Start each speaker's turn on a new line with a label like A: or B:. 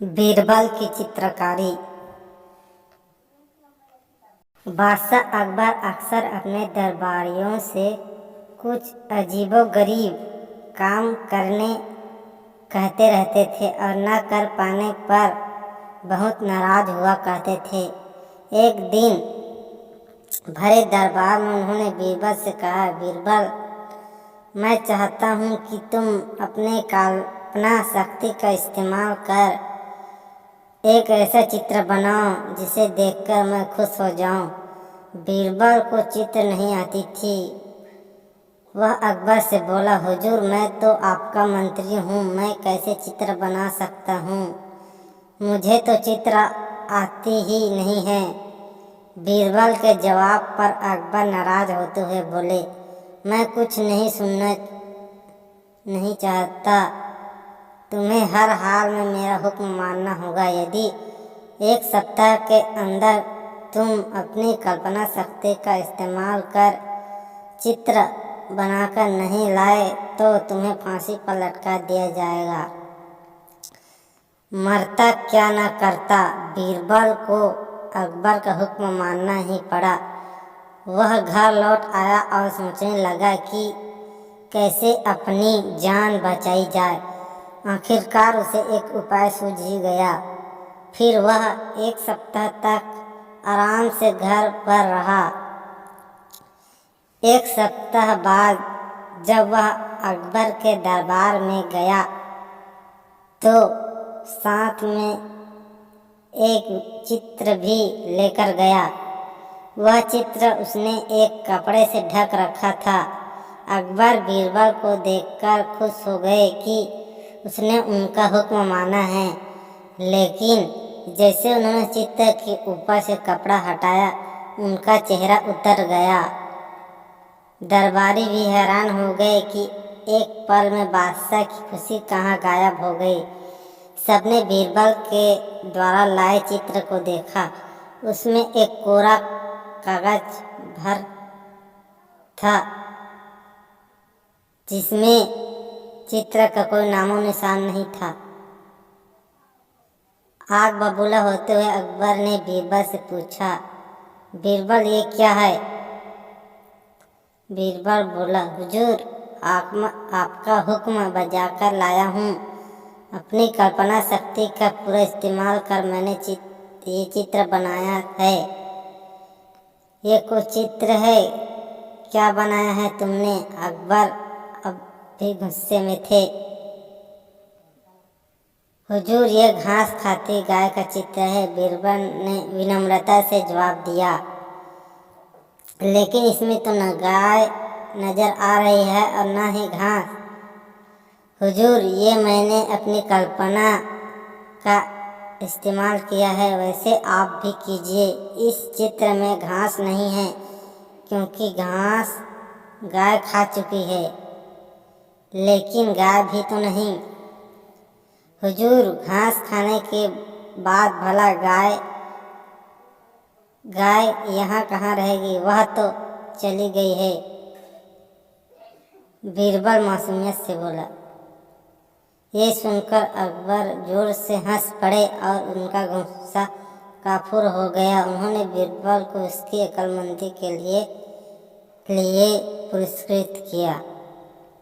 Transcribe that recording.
A: बीरबल की चित्रकारी। बादशाह अकबर अक्सर अपने दरबारियों से कुछ अजीबोगरीब काम करने कहते रहते थे और न कर पाने पर बहुत नाराज हुआ करते थे। एक दिन भरे दरबार में उन्होंने बीरबल से कहा, बीरबल, मैं चाहता हूँ कि तुम अपने कल्पना शक्ति का इस्तेमाल कर एक ऐसा चित्र बनाओ जिसे देखकर मैं खुश हो जाऊं। बीरबल को चित्र नहीं आती थी। वह अकबर से बोला, हुजूर, मैं तो आपका मंत्री हूँ, मैं कैसे चित्र बना सकता हूँ? मुझे तो चित्र आती ही नहीं है। बीरबल के जवाब पर अकबर नाराज होते हुए बोले, मैं कुछ नहीं सुनना नहीं चाहता। तुम्हें हर हाल में मेरा हुक्म मानना होगा। यदि एक सप्ताह के अंदर तुम अपनी कल्पना शक्ति का इस्तेमाल कर चित्र बनाकर नहीं लाए तो तुम्हें फांसी पर लटका दिया जाएगा। मरता क्या न करता, बीरबल को अकबर का हुक्म मानना ही पड़ा। वह घर लौट आया और सोचने लगा कि कैसे अपनी जान बचाई जाए। आखिरकार उसे एक उपाय सूझ ही गया। फिर वह एक सप्ताह तक आराम से घर पर रहा। एक सप्ताह बाद जब वह अकबर के दरबार में गया तो साथ में एक चित्र भी लेकर गया। वह चित्र उसने एक कपड़े से ढक रखा था। अकबर बीरबल को देखकर खुश हो गए कि उसने उनका हुक्म माना है, लेकिन जैसे उन्होंने चित्र के ऊपर से कपड़ा हटाया, उनका चेहरा उतर गया। दरबारी भी हैरान हो गए कि एक पल में बादशाह की खुशी कहाँ गायब हो गई। सबने बीरबल के द्वारा लाए चित्र को देखा। उसमें एक कोरा कागज भर था जिसमें चित्र का कोई नामो निशान नहीं था। आग बबूला होते हुए अकबर ने बीरबल से पूछा, बीरबल, ये क्या है? बीरबल बोला, हुजूर, आपका हुक्म बजाकर लाया हूँ। अपनी कल्पना शक्ति का पूरा इस्तेमाल कर मैंने ये चित्र बनाया है। ये कुछ चित्र है, क्या बनाया है तुमने? अकबर अब भी गुस्से में थे। हुजूर, ये घास खाती गाय का चित्र है, बीरबल ने विनम्रता से जवाब दिया। लेकिन इसमें तो न गाय नजर आ रही है और न ही घास। हुजूर, ये मैंने अपनी कल्पना का इस्तेमाल किया है, वैसे आप भी कीजिए। इस चित्र में घास नहीं है क्योंकि घास गाय खा चुकी है, लेकिन गाय भी तो नहीं। हुजूर, घास खाने के बाद भला गाय यहाँ कहाँ रहेगी? वह तो चली गई है। बीरबल मासूमियत से बोला। ये सुनकर अकबर जोर से हंस पड़े और उनका गुस्सा काफूर हो गया। उन्होंने बीरबल को उसकी अक्लमंदी के लिए पुरस्कृत किया।